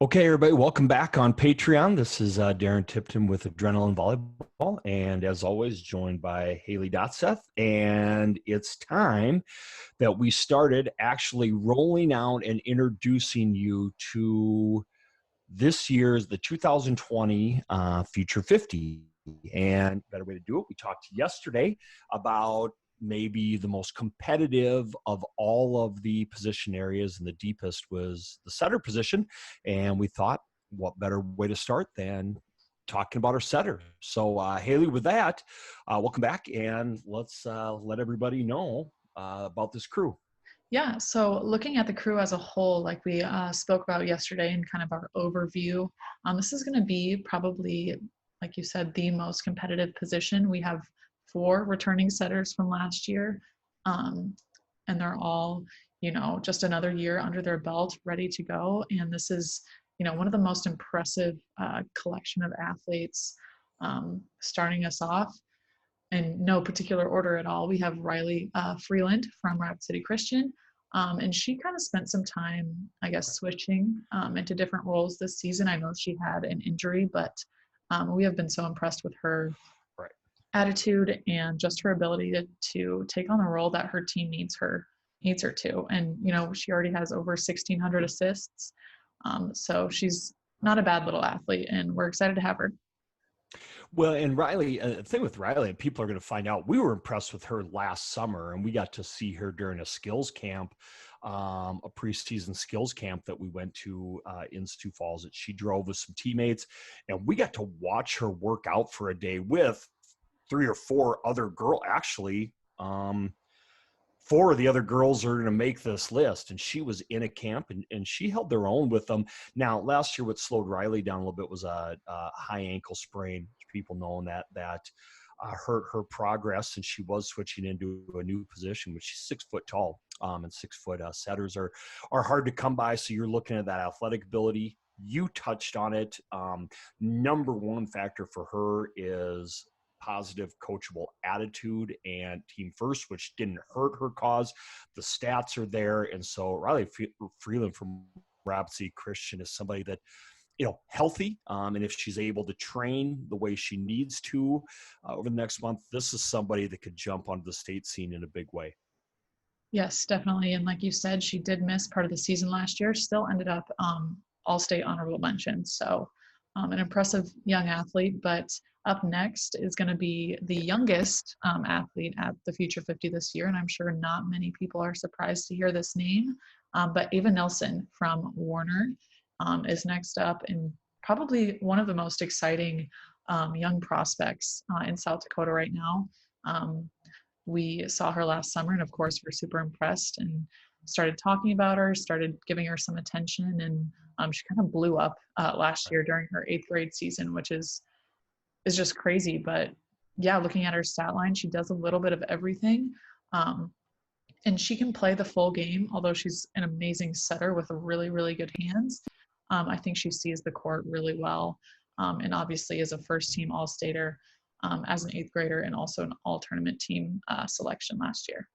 Okay, everybody, welcome back on Patreon. This is Darren Tipton with Adrenaline Volleyball, and as always, joined by Haley Dotseth. And it's time that we started actually rolling out and introducing you to this year's the 2020 Future 50. And better way to do it, we talked yesterday about maybe the most competitive of all of the position areas, and the deepest was the setter position. And we thought, what better way to start than talking about our setter? So, Haley, with that, welcome back, and let's let everybody know about this crew. Yeah, so looking at the crew as a whole, like we spoke about yesterday in kind of our overview, this is going to be probably, like you said, the most competitive position. We have four returning setters from last year, um, and they're all, just another year under their belt, ready to go. And this is, one of the most impressive collection of athletes starting us off in no particular order at all. We have Riley Freeland from Rapid City Christian. And she kind of spent some time, I guess, switching into different roles this season. I know she had an injury, but we have been so impressed with her Right. attitude and just her ability to take on the role that her team needs her to. And, she already has over 1,600 assists. So she's not a bad little athlete, and we're excited to have her. Well, and Riley, the thing with Riley, and people are going to find out, we were impressed with her last summer, and we got to see her during a skills camp, a preseason skills camp that we went to in Sioux Falls, that she drove with some teammates, and we got to watch her work out for a day with three or four other girls. Actually, four of the other girls are going to make this list, and she was in a camp, and she held their own with them. Now, last year, what slowed Riley down a little bit was a high ankle sprain. People knowing that hurt her progress, and she was switching into a new position, which she's 6 foot tall, and 6 foot setters are hard to come by. So you're looking at that athletic ability. You touched on it. Number one factor for her is positive coachable attitude and team first, which didn't hurt her cause. The stats are there. And so Riley Freeland from Rapid City Christian is somebody that, healthy. And if she's able to train the way she needs to over the next month, this is somebody that could jump onto the state scene in a big way. Yes, definitely. And like you said, she did miss part of the season last year, still ended up all-state honorable mention. So an impressive young athlete. But up next is going to be the youngest athlete at the Future 50 this year. And I'm sure not many people are surprised to hear this name. But Ava Nelson from Warner is next up, and probably one of the most exciting young prospects in South Dakota right now. We saw her last summer, and of course we're super impressed and started talking about her, started giving her some attention, and she kind of blew up last year during her 8th grade season, which is just crazy. But yeah, looking at her stat line, she does a little bit of everything, and she can play the full game. Although she's an amazing setter with a really, really good hands, I think she sees the court really well, and obviously is a first team all-stater as an 8th grader, and also an all-tournament team selection last year.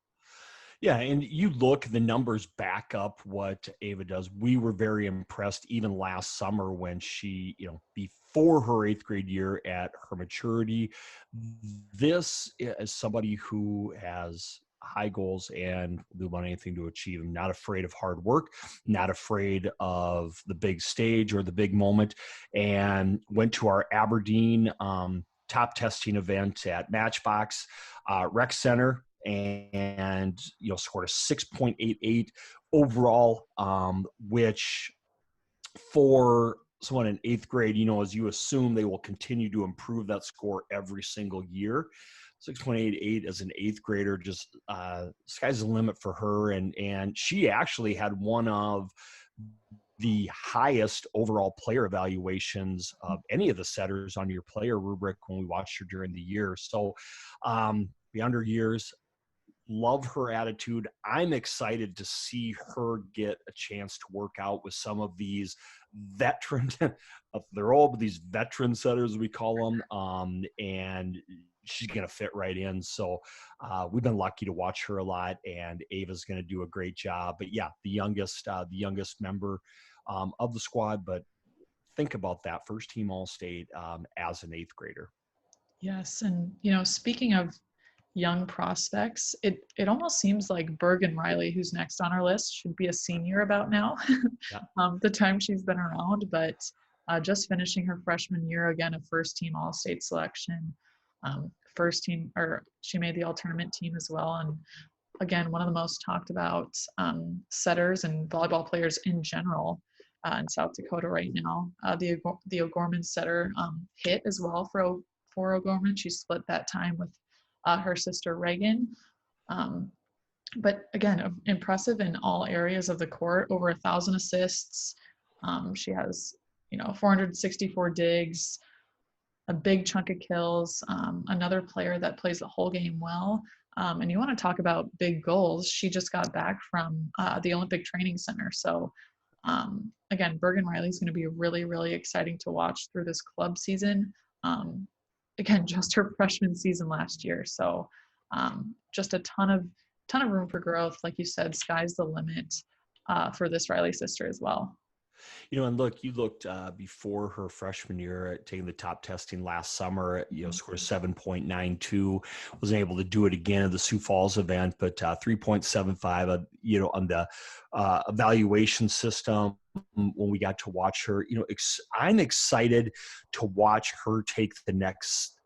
Yeah, and you look, the numbers back up what Ava does. We were very impressed even last summer when she, before her 8th grade year at her maturity. This is somebody who has high goals and will want anything to achieve them. Not afraid of hard work, not afraid of the big stage or the big moment, and went to our Aberdeen top testing event at Matchbox Rec Center, and scored a 6.88 overall, which for someone in 8th grade, as you assume they will continue to improve that score every single year. 6.88 as an 8th grader, just sky's the limit for her. And she actually had one of the highest overall player evaluations of any of the setters on your player rubric when we watched her during the year. So beyond her years, love her attitude. I'm excited to see her get a chance to work out with some of these veteran, they're all these veteran setters, we call them, and she's going to fit right in. So we've been lucky to watch her a lot, and Ava's going to do a great job. But yeah, the youngest member of the squad, but think about that first team All-State as an eighth grader. Yes, and speaking of young prospects, it almost seems like Bergen Riley, who's next on our list, should be a senior about now. Yeah. The time she's been around, but just finishing her freshman year, again, a first team All-State selection, first team, or she made the all-tournament team as well. And again, one of the most talked about setters and volleyball players in general in South Dakota right now. The O'Gorman setter hit as well for O'Gorman. She split that time with her sister Reagan. But again, impressive in all areas of the court, over 1,000 assists. She has, 464 digs, a big chunk of kills, another player that plays the whole game well. And you want to talk about big goals. She just got back from the Olympic Training Center. So again, Bergen Riley is going to be really, really exciting to watch through this club season. Again, just her freshman season last year. So just a ton of room for growth. Like you said, sky's the limit for this Riley sister as well. And look, you looked before her freshman year at taking the top testing last summer, scored 7.92, wasn't able to do it again at the Sioux Falls event, but 3.75, on the evaluation system when we got to watch her. I'm excited to watch her take the next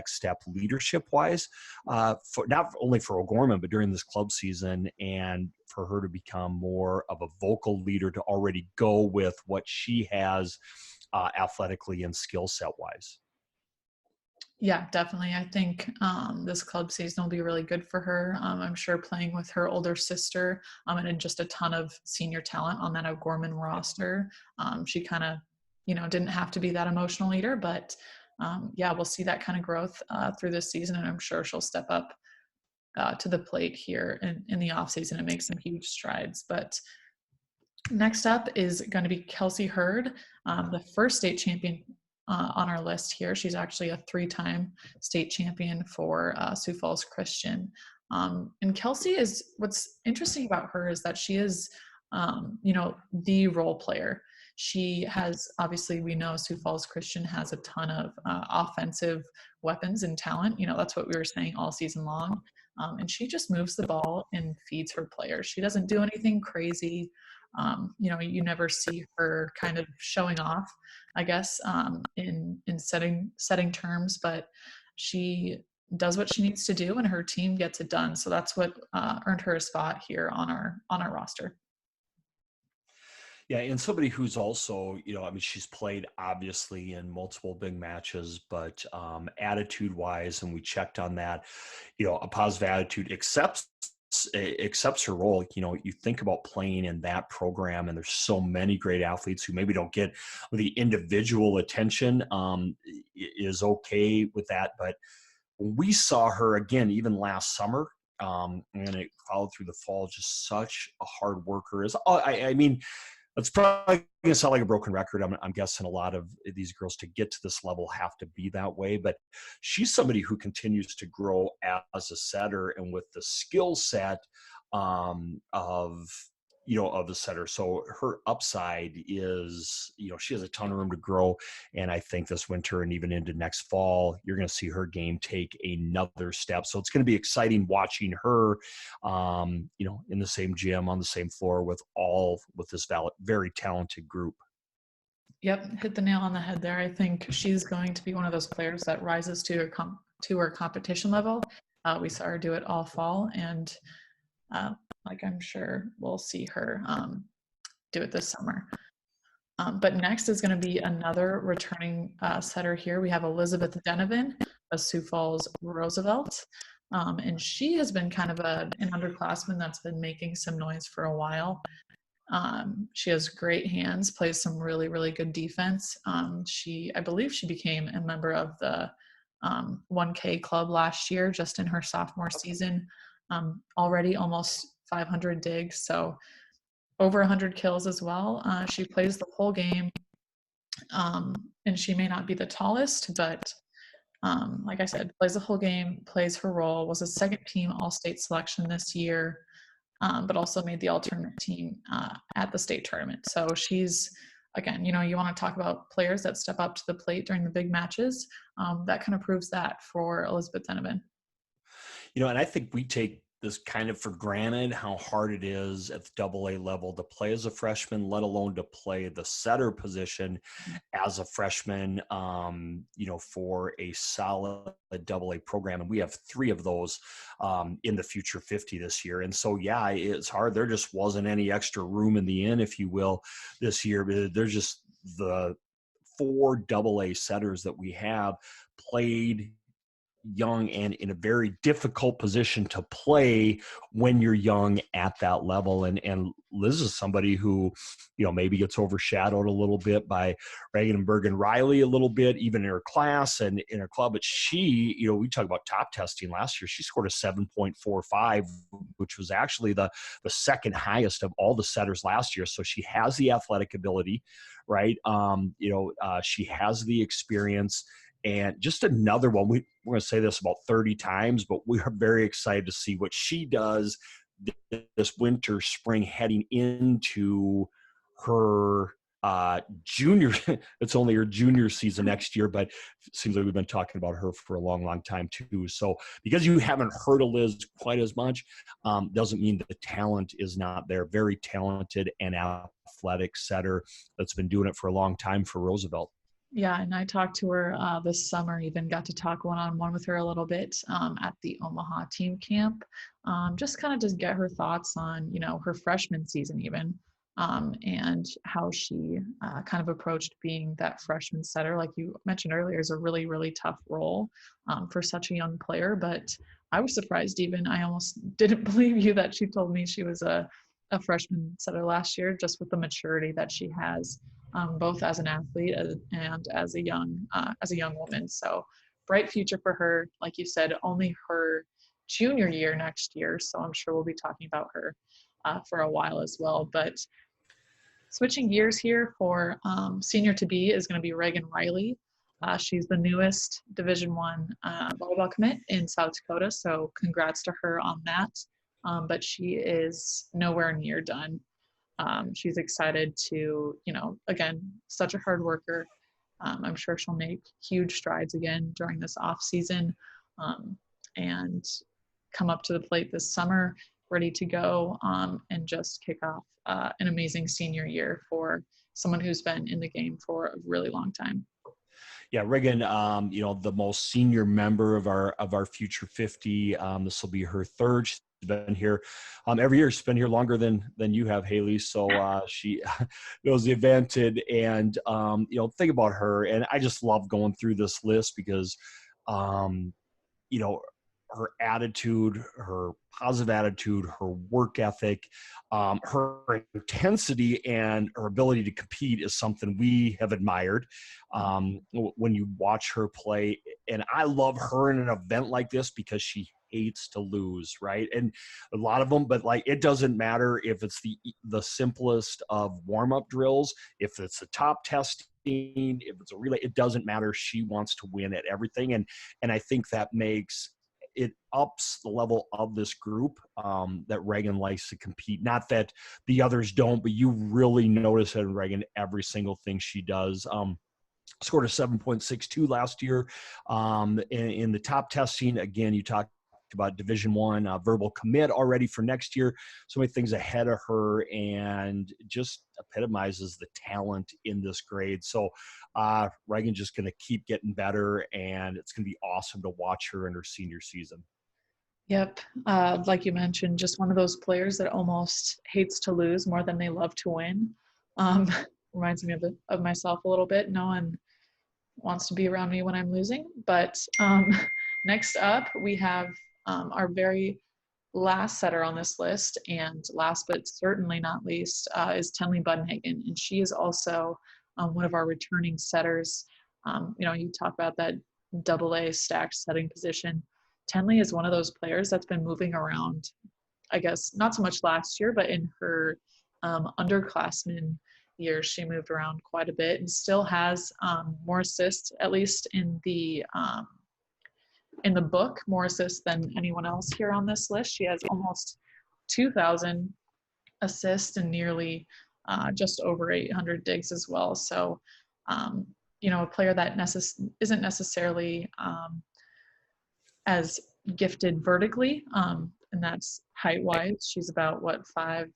step leadership wise, for not only for O'Gorman, but during this club season, and for her to become more of a vocal leader, to already go with what she has athletically and skill set wise. Yeah, definitely. I think this club season will be really good for her. I'm sure playing with her older sister and just a ton of senior talent on that O'Gorman roster. She kind of, didn't have to be that emotional leader, but yeah, we'll see that kind of growth through this season, and I'm sure she'll step up to the plate here in the off season and make some huge strides. But next up is going to be Kelsey Hurd, the first state champion on our list here. She's actually a 3-time state champion for Sioux Falls Christian. And Kelsey what's interesting about her is that she is, the role player. She has, obviously, we know Sioux Falls Christian has a ton of offensive weapons and talent. That's what we were saying all season long. And she just moves the ball and feeds her players. She doesn't do anything crazy. You never see her kind of showing off, I guess, in setting terms, but she does what she needs to do, and her team gets it done. So that's what earned her a spot here on our roster. Yeah, and somebody who's also, she's played obviously in multiple big matches, but attitude-wise, and we checked on that, a positive attitude accepts her role. You think about playing in that program, and there's so many great athletes who maybe don't get the individual attention, is okay with that. But when we saw her again, even last summer, and it followed through the fall, just such a hard worker. It's probably going to sound like a broken record. I'm guessing a lot of these girls to get to this level have to be that way, but she's somebody who continues to grow as a setter and with the skill set of a setter. So her upside is, she has a ton of room to grow. And I think this winter and even into next fall, you're going to see her game take another step. So it's going to be exciting watching her, in the same gym, on the same floor with this very talented group. Yep, hit the nail on the head there. I think she's going to be one of those players that rises to her competition level. We saw her do it all fall, and I'm sure we'll see her do it this summer. But next is going to be another returning setter here. We have Elizabeth Denovan of Sioux Falls Roosevelt. And she has been kind of an underclassman that's been making some noise for a while. She has great hands, plays some really, really good defense. I believe she became a member of the 1K club last year, just in her sophomore season. Already almost 500 digs, so over 100 kills as well. She plays the whole game, and she may not be the tallest, but like I said, plays the whole game, plays her role, was a second team All-State selection this year, but also made the all-tournament team at the state tournament. So she's again, you know, you want to talk about players that step up to the plate during the big matches. That kind of proves that for Elizabeth Denevan. And I think we take this kind of for granted how hard it is at the double A level to play as a freshman, let alone to play the setter position as a freshman, for a solid double A program. And we have 3 of those in the Future 50 this year. And so, yeah, it's hard. There just wasn't any extra room in the inn, if you will, this year. There's just the 4 double A setters that we have played young and in a very difficult position to play when you're young at that level. And Liz is somebody who, maybe gets overshadowed a little bit by Reagan Bergen Riley a little bit, even in her class and in her club. But she, we talk about top testing last year. She scored a 7.45, which was actually the second highest of all the setters last year. So she has the athletic ability, right? She has the experience. And just another one, we're going to say this about 30 times, but we are very excited to see what she does this winter, spring, heading into her junior. It's only her junior season next year, but it seems like we've been talking about her for a long, long time too. So because you haven't heard of Liz quite as much, doesn't mean that the talent is not there. Very talented and athletic setter that's been doing it for a long time for Roosevelt. Yeah, and I talked to her this summer, even got to talk one-on-one with her a little bit at the Omaha team camp, just kind of just get her thoughts on, her freshman season even, and how she kind of approached being that freshman setter. Like you mentioned earlier, is a really, really tough role for such a young player. But I was surprised even, I almost didn't believe you that she told me she was a freshman setter last year, just with the maturity that she has. Both as an athlete and as a young woman. So bright future for her. Like you said, only her junior year next year. So I'm sure we'll be talking about her for a while as well. But switching gears here for senior to be is going to be Reagan Riley. She's the newest Division I volleyball commit in South Dakota. So congrats to her on that. But she is nowhere near done. She's excited to, again, such a hard worker. I'm sure she'll make huge strides again during this off season and come up to the plate this summer, ready to go and just kick off an amazing senior year for someone who's been in the game for a really long time. Yeah, Reagan, the most senior member of our Future 50. This will be her third. She's been here every year. She's been here longer than you have, Haley. So she knows the event and think about her. And I just love going through this list because, her attitude, her positive attitude, her work ethic, her intensity, and her ability to compete is something we have admired when you watch her play. And I love her in an event like this because she hates to lose, right? And a lot of them, but like it doesn't matter if it's the simplest of warm-up drills, if it's the top testing, if it's a relay, it doesn't matter. She wants to win at everything. And I think that makes it ups the level of this group that Reagan likes to compete. Not that the others don't, but you really notice it in Reagan, every single thing she does. Scored a 7.62 last year in the top testing. Again, you talked about Division I verbal commit already for next year. So many things ahead of her and just epitomizes the talent in this grade. So Reagan just going to keep getting better, and it's going to be awesome to watch her in her senior season. Yep. Like you mentioned, just one of those players that almost hates to lose more than they love to win. Reminds me of myself a little bit. No one wants to be around me when I'm losing. But next up, we have our very last setter on this list, and last but certainly not least is Tenley Buddenhagen, and she is also one of our returning setters. You talk about that AA stacked setting position. Tenley is one of those players that's been moving around, I guess, not so much last year, but in her underclassmen years, she moved around quite a bit and still has more assists, at least in the book, more assists than anyone else here on this list. She has almost 2,000 assists and nearly just over 800 digs as well. So, a player that isn't necessarily as gifted vertically, and that's height wise. She's about 5'6",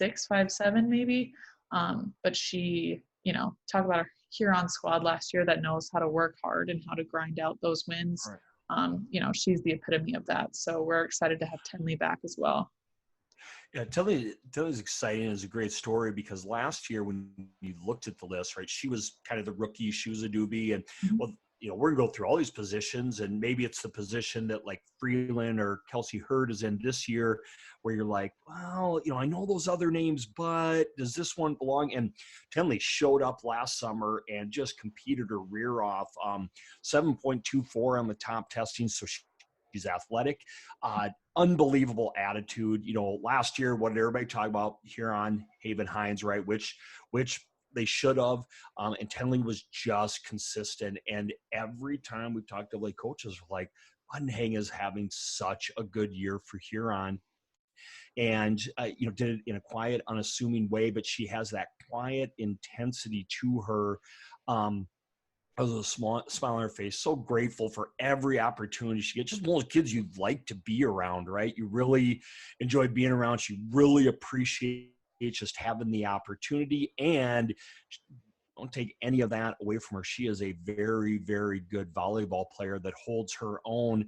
5'7" maybe. But she, talk about a Huron squad last year that knows how to work hard and how to grind out those wins. Right. She's the epitome of that. So we're excited to have Tenley back as well. Yeah, Tenley's exciting. It's a great story because last year when you looked at the list, right, she was kind of the rookie. She was a newbie, and well, we're gonna go through all these positions, and maybe it's the position that like Freeland or Kelsey Hurd is in this year, where you're like, well, I know those other names, but does this one belong? And Tenley showed up last summer and just competed her rear off, 7.24 on the top testing, so she's athletic, unbelievable attitude. Last year, what did everybody talk about here on Haven Hines, right? Which they should have. And Tenley was just consistent. And every time we've talked to like coaches, like Unhang is having such a good year for Huron. And, did it in a quiet, unassuming way, but she has that quiet intensity to her. I was a smile on her face, so grateful for every opportunity she gets. Just one of those kids you'd like to be around, right? You really enjoy being around. She really appreciates just having the opportunity, and don't take any of that away from her. She is a very, very good volleyball player that holds her own.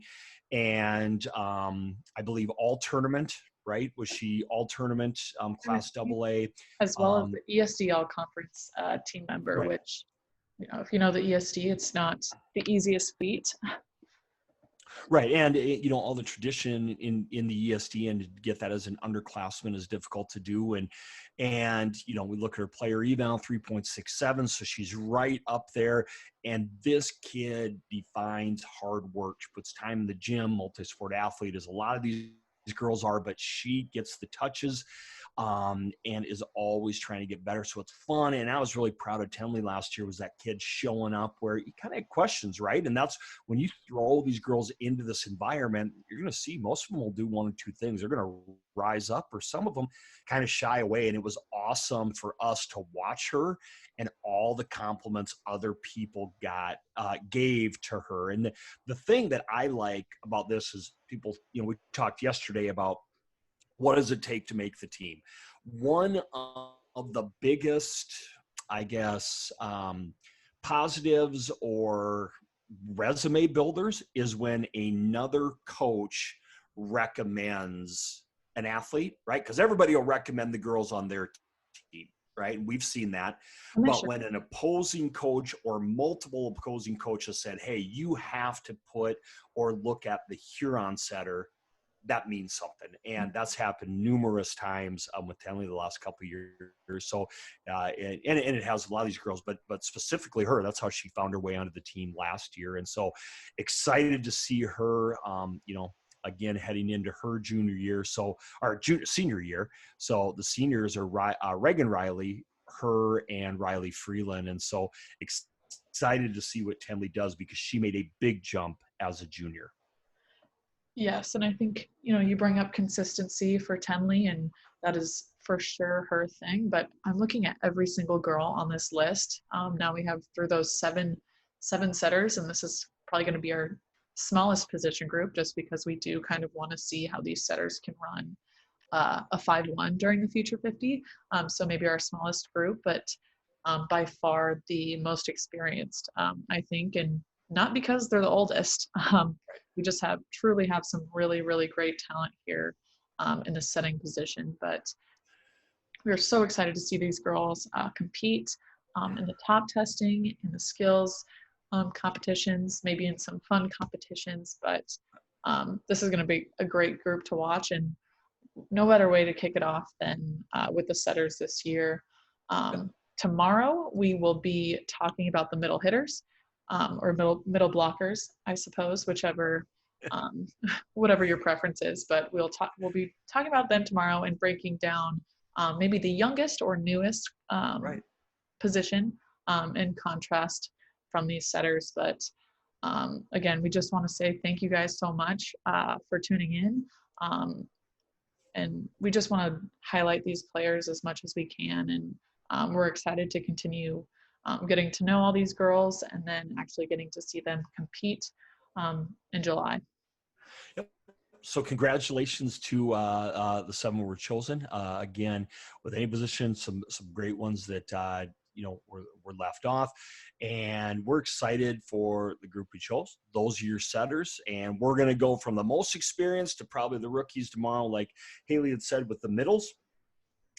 And I believe all tournament, right? Was she all tournament, class AA? As well as the ESDL conference team member, right. Which, if you know the ESD, it's not the easiest feat. Right. And, all the tradition in the ESD, and to get that as an underclassman is difficult to do. And we look at her player eval, 3.67. So she's right up there. And this kid defines hard work. She puts time in the gym, multi-sport athlete, as a lot of these girls are, but she gets the touches. And is always trying to get better. So it's fun. And I was really proud of Tenley last year, was that kid showing up where you kind of had questions, right? And that's when you throw these girls into this environment, you're going to see most of them will do one of two things. They're going to rise up, or some of them kind of shy away. And it was awesome for us to watch her and all the compliments other people gave to her. And the thing that I like about this is people, we talked yesterday about, what does it take to make the team? One of the biggest, I guess, positives or resume builders is when another coach recommends an athlete, right? Because everybody will recommend the girls on their team, right? And we've seen that. But when an opposing coach or multiple opposing coaches said, hey, you have to put or look at the Huron setter, that means something. And that's happened numerous times with Tenley the last couple of years. So, and it has a lot of these girls, but specifically her, that's how she found her way onto the team last year. And so excited to see her, again, heading into her junior year. So, our senior year. So the seniors are Reagan Riley, her, and Riley Freeland. And so excited to see what Tenley does, because she made a big jump as a junior. Yes, and I think, you bring up consistency for Tenley, and that is for sure her thing. But I'm looking at every single girl on this list. Now we have through those seven setters, and this is probably going to be our smallest position group, just because we do kind of want to see how these setters can run a 5-1 during the Future 50. So maybe our smallest group, but by far the most experienced, I think, and not because they're the oldest. We just truly have some really, really great talent here in the setting position. But we're so excited to see these girls compete in the top testing, in the skills competitions, maybe in some fun competitions. But this is going to be a great group to watch, and no better way to kick it off than with the setters this year. Tomorrow, we will be talking about the middle hitters. Or middle blockers, I suppose, whichever, whatever your preference is. But we'll be talking about them tomorrow and breaking down maybe the youngest or newest position in contrast from these setters. But again, we just want to say thank you guys so much for tuning in. And we just want to highlight these players as much as we can. And we're excited to continue getting to know all these girls and then actually getting to see them compete in July. Yep. So congratulations to the 7 who were chosen. Again, with any position, some great ones that were left off, and we're excited for the group we chose. Those are your setters, and we're going to go from the most experienced to probably the rookies tomorrow, like Haley had said, with the middles.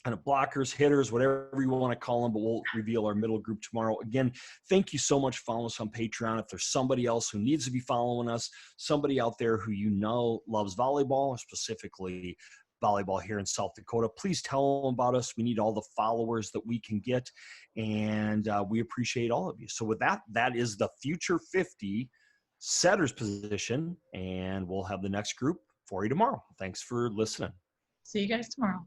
Kind of blockers, hitters, whatever you want to call them, but we'll reveal our middle group tomorrow. Again, thank you so much for following us on Patreon. If there's somebody else who needs to be following us, somebody out there who you know loves volleyball, or specifically volleyball here in South Dakota, please tell them about us. We need all the followers that we can get, and we appreciate all of you. So with that, that is the Future 50 setters position, and we'll have the next group for you tomorrow. Thanks for listening. See you guys tomorrow.